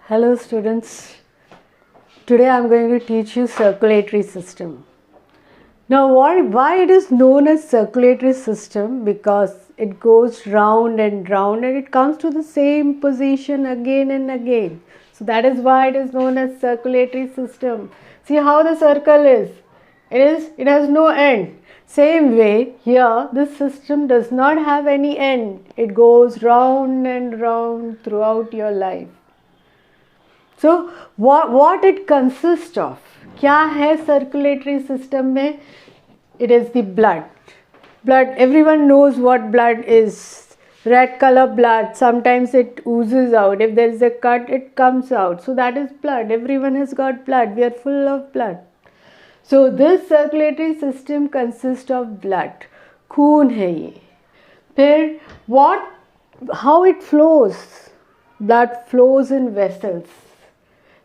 Hello students, today I am going to teach you circulatory system. Now why it is known as circulatory system? Because it goes round and round and it comes to the same position again and again. So that is why it is known as circulatory system. See how the circle is. It has no end. Same way here this system does not have any end. It goes round and round throughout your life. So what it consists of? क्या है circulatory system में? It is the blood. Blood, everyone knows what blood is. Red color blood, sometimes it oozes out. If there is a cut, it comes out. So that is blood. Everyone has got blood. We are full of blood. So this circulatory system consists of blood. खून है ये. फिर how it flows? Blood flows in vessels.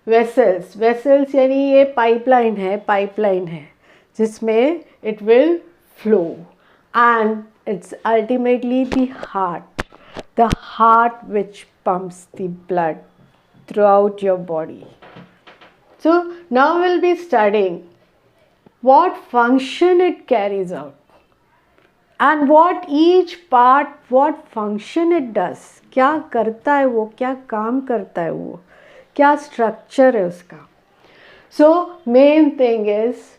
Vessels यानी ये pipeline है जिसमें it will flow, and it's ultimately the heart which pumps the blood throughout your body. So now we'll be studying what function it carries out and what function it does. क्या करता है वो, क्या काम करता है वो, क्या स्ट्रक्चर है उसका. So main thing is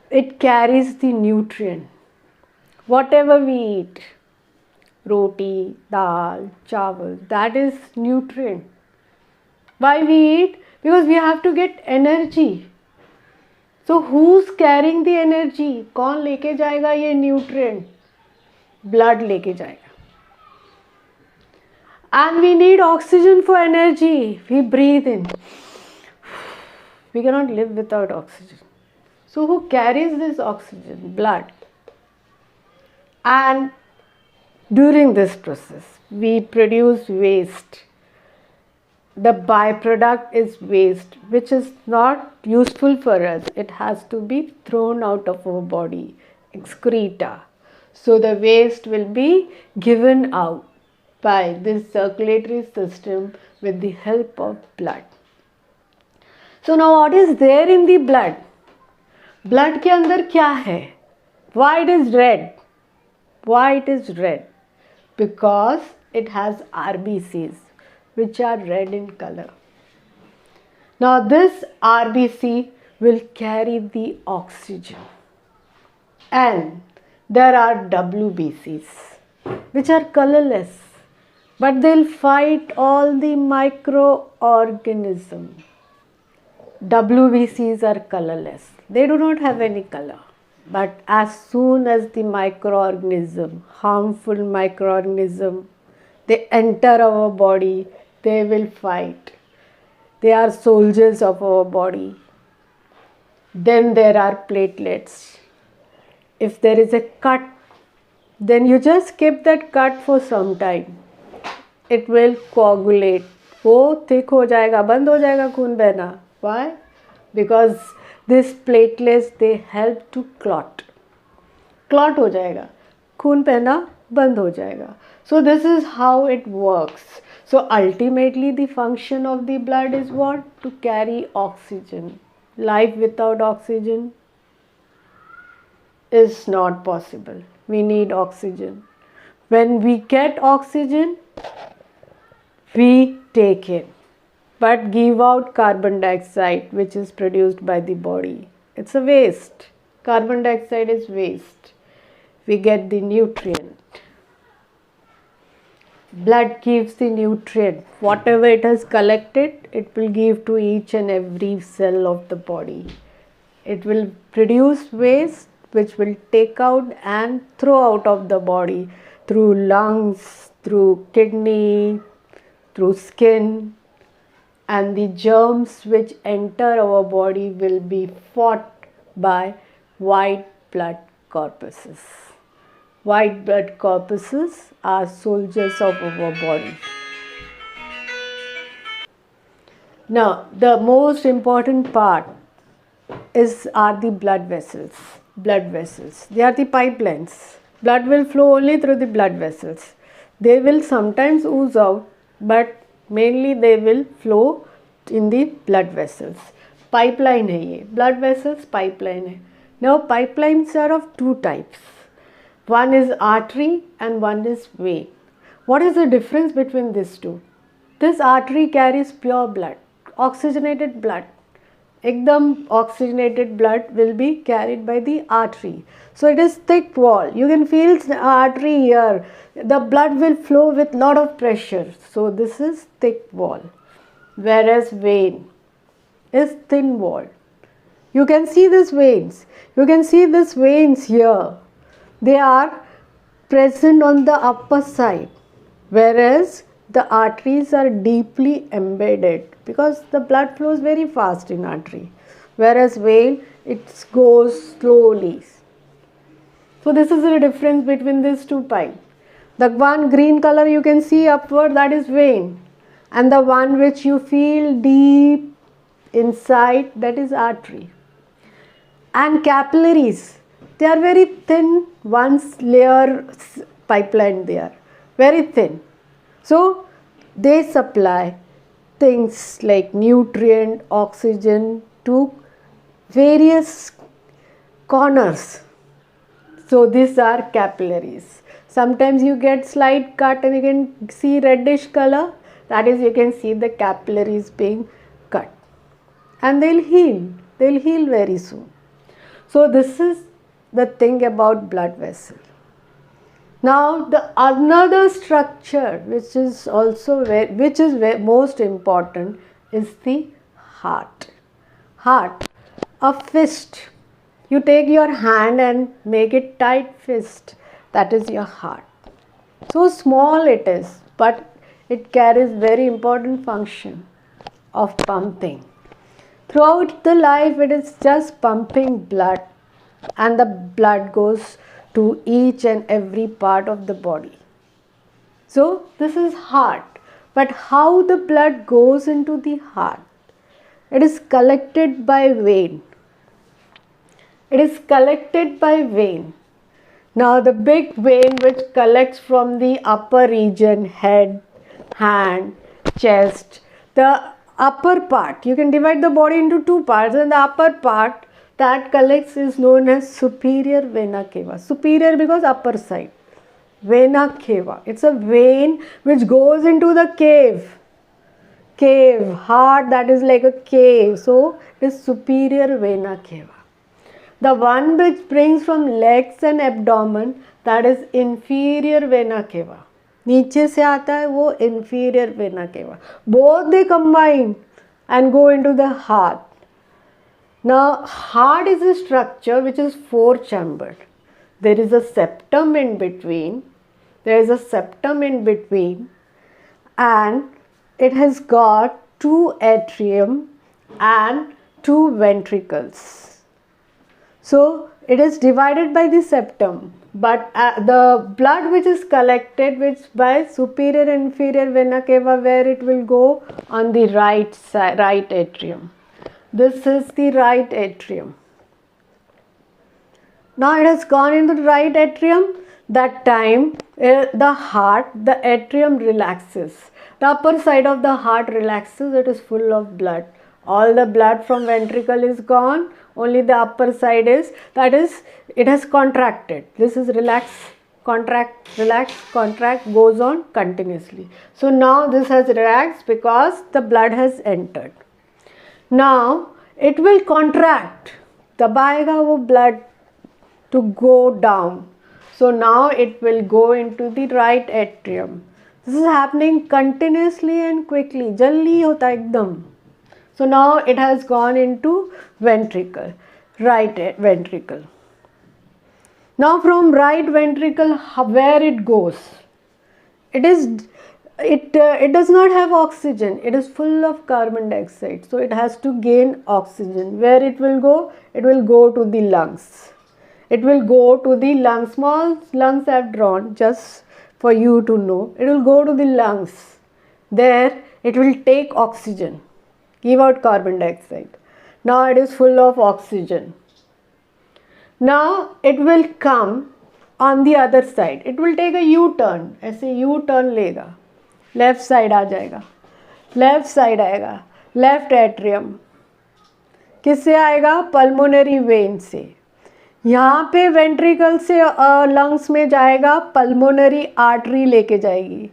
it carries the nutrient. Whatever we eat, roti, dal, chawal, that is nutrient. Why we eat? Because we have to get energy. So who's carrying the energy? कौन लेके जाएगा ये nutrient? Blood लेके जाएगा. And we need oxygen for energy. We breathe in. We cannot live without oxygen. So who carries this oxygen? Blood. And during this process, we produce waste. The byproduct is waste, which is not useful for us. It has to be thrown out of our body, excreta. So the waste will be given out by this circulatory system with the help of blood. So now what is there in the blood? Blood के अंदर क्या है? Why it is red? Why it is red? Because it has RBCs, which are red in color. Now this RBC will carry the oxygen, and there are WBCs, which are colorless, but they'll fight all the microorganisms. WBCs are colorless. They do not have any color. But as soon as the harmful microorganism, they enter our body, they will fight. They are soldiers of our body. Then there are platelets. If there is a cut, then you just keep that cut for some time. It will coagulate. वो thick हो जाएगा, बंद हो जाएगा खून बहना. Why? Because these platelets, they help to clot. Clot हो जाएगा, खून बहना बंद हो जाएगा. So this is how it works. So ultimately the function of the blood is what? To carry oxygen. Life without oxygen is not possible. We need oxygen. When we get oxygen, we take it, but give out carbon dioxide, which is produced by the body. It's a waste. Carbon dioxide is waste. We get the nutrient. Blood gives the nutrient. Whatever it has collected, it will give to each and every cell of the body. It will produce waste, which will take out and throw out of the body through lungs, through kidney, through skin, and the germs which enter our body will be fought by white blood corpuscles. White blood corpuscles are soldiers of our body. Now, the most important part are the blood vessels. Blood vessels. They are the pipelines. Blood will flow only through the blood vessels. They will sometimes ooze out, but mainly they will flow in the blood vessels. Pipeline है ये, blood vessels pipeline है. Now pipelines are of two types. One is artery and one is vein. What is the difference between these two? This artery carries pure blood, oxygenated blood. Ekdam oxygenated blood will be carried by the artery. So it is thick wall. You can feel the artery here. The blood will flow with lot of pressure. So this is thick wall. Whereas vein is thin wall. You can see these veins. You can see these veins here. They are present on the upper side. Whereas the arteries are deeply embedded because the blood flows very fast in artery. Whereas vein, it goes slowly. So this is the difference between these two pipes. The one green color you can see upward, that is vein. And the one which you feel deep inside, that is artery. And capillaries, they are very thin, one layer pipeline there, very thin. So they supply things like nutrient, oxygen to various corners. So these are capillaries. Sometimes you get slight cut and you can see reddish color. That is, you can see the capillaries being cut. And they'll heal. They'll heal very soon. So this is the thing about blood vessel. Now the another structure which is also most important is the heart. Heart, a fist. You take your hand and make it tight fist. That is your heart. So small it is, but it carries very important function of pumping. Throughout the life, it is just pumping blood, and the blood goes to each and every part of the body. So this is heart. But how the blood goes into the heart? It is collected by vein. It is collected by vein. Now the big vein which collects from the upper region, head, hand, chest, the upper part, you can divide the body into two parts, and the upper part that collects is known as superior vena cava. Superior because upper side. Vena cava. It's a vein which goes into the cave. Cave, heart, that is like a cave. So it is superior vena cava. The one which brings from legs and abdomen, that is inferior vena cava. नीचे से आता है वो inferior vena cava. Both they combine and go into the heart. Now heart is a structure which is four chambered. There is a septum in between. There is a septum in between, and it has got two atrium and two ventricles. So it is divided by the septum, but the blood which is collected which by superior and inferior vena cava, where it will go on the right side, right atrium. This is the right atrium. Now it has gone into the right atrium. That time the heart, the atrium relaxes. The upper side of the heart relaxes. It is full of blood. All the blood from ventricle is gone. Only the upper side is, that is, it has contracted. This is relax, contract, relax, contract, goes on continuously. So now this has relaxed because the blood has entered. Now it will contract. दबाएगा वो blood to go down. So now it will go into the right atrium. This is happening continuously and quickly. जल्दी होता है एकदम. So now it has gone into ventricle, right ventricle. Now from right ventricle, where it goes? It does not have oxygen. It is full of carbon dioxide. So it has to gain oxygen. Where it will go? It will go to the lungs. It will go to the lungs. Small lungs I have drawn just for you to know. It will go to the lungs. There it will take oxygen. Give out carbon dioxide. Now it is full of oxygen. Now it will come on the other side. It will take a U-turn. ऐसे U-turn लेगा. Left side आ जाएगा. Left side आएगा. Left atrium किससे आएगा? Pulmonary vein से। यहाँ पे ventricle से लंग्स में जाएगा, पल्मोनरी आर्टरी लेके जाएगी।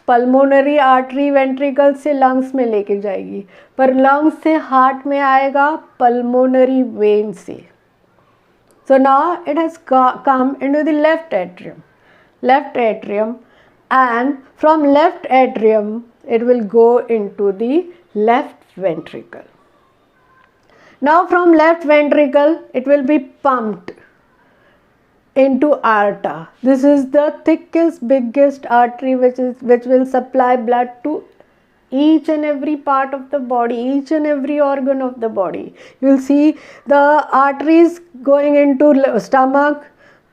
पल्मोनरी आर्टरी वेंट्रिकल से लंग्स में लेके जाएगी, पर लंग्स से हार्ट में आएगा पल्मोनरी वेन से। So now it has come into the left atrium, and from left atrium it will go into the left ventricle. Now from left ventricle it will be pumped into aorta. This is the thickest, biggest artery which will supply blood to each and every part of the body, each and every organ of the body. You will see the arteries going into stomach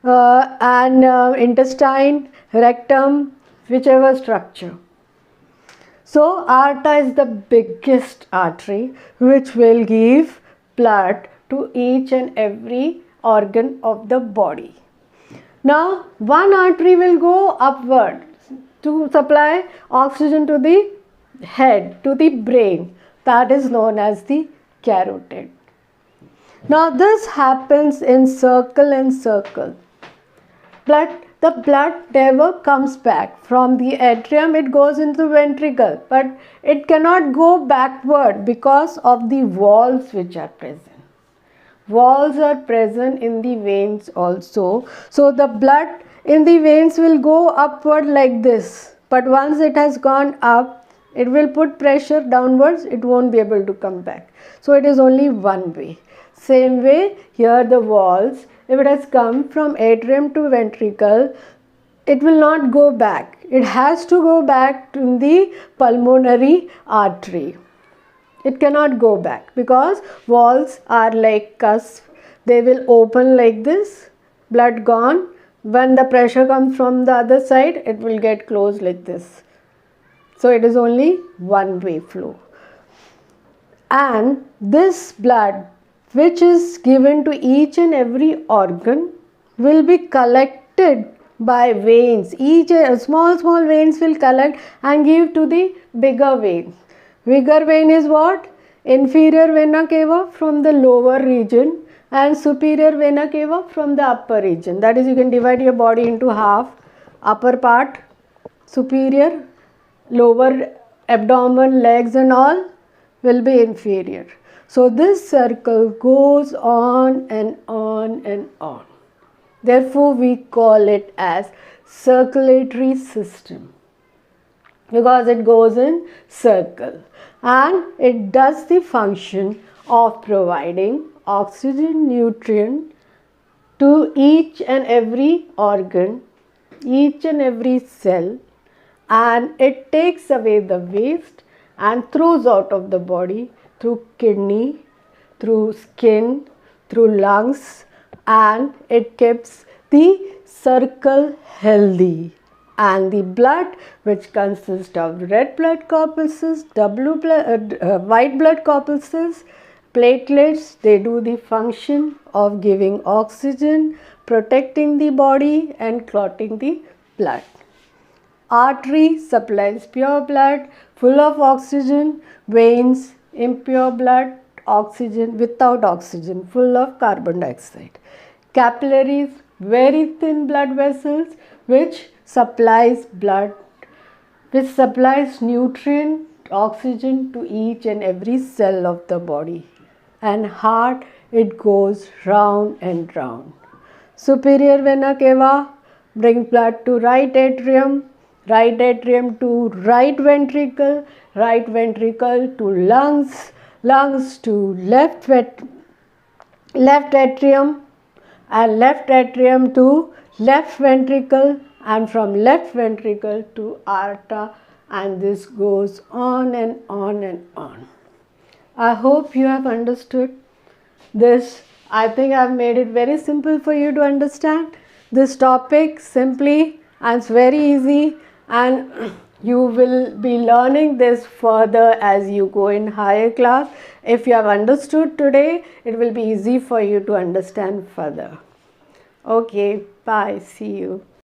and intestine, rectum, whichever structure. So aorta is the biggest artery which will give blood to each and every organ of the body. Now one artery will go upward to supply oxygen to the head, to the brain. That is known as the carotid. Now this happens in circle and circle. The blood never comes back. From the atrium it goes into the ventricle, but it cannot go backward because of the walls which are present. Walls are present in the veins also. So the blood in the veins will go upward like this. But once it has gone up, it will put pressure downwards, it won't be able to come back. So it is only one way. Same way, here the walls, if it has come from atrium to ventricle, it will not go back. It has to go back to the pulmonary artery. It cannot go back because walls are like cusp. They will open like this, blood gone. When the pressure comes from the other side, it will get closed like this. So it is only one way flow. And this blood which is given to each and every organ will be collected by veins. Each small veins will collect and give to the bigger veins. Bigger vein is what? Inferior vena cava from the lower region and superior vena cava from the upper region. That is, you can divide your body into half. Upper part, superior, lower abdomen, legs and all will be inferior. So this circle goes on and on and on. Therefore we call it as circulatory system, because it goes in circle and it does the function of providing oxygen, nutrient to each and every organ, each and every cell, and it takes away the waste and throws out of the body through kidney, through skin, through lungs, and it keeps the circle healthy. And the blood, which consists of red blood corpuscles, white blood corpuscles, platelets, they do the function of giving oxygen, protecting the body and clotting the blood. Artery supplies pure blood full of oxygen, veins impure blood, oxygen without oxygen, full of carbon dioxide. Capillaries, very thin blood vessels which supplies blood, which supplies nutrient, oxygen to each and every cell of the body. And heart, it goes round and round. Superior vena cava brings blood to right atrium to right ventricle to lungs, lungs to left atrium, and left atrium to left ventricle, and from left ventricle to aorta, and this goes on and on and on. I hope you have understood this. I think I have made it very simple for you to understand this topic simply, and it's very easy, and you will be learning this further as you go in higher class. If you have understood today, it will be easy for you to understand further. Okay, bye, see you.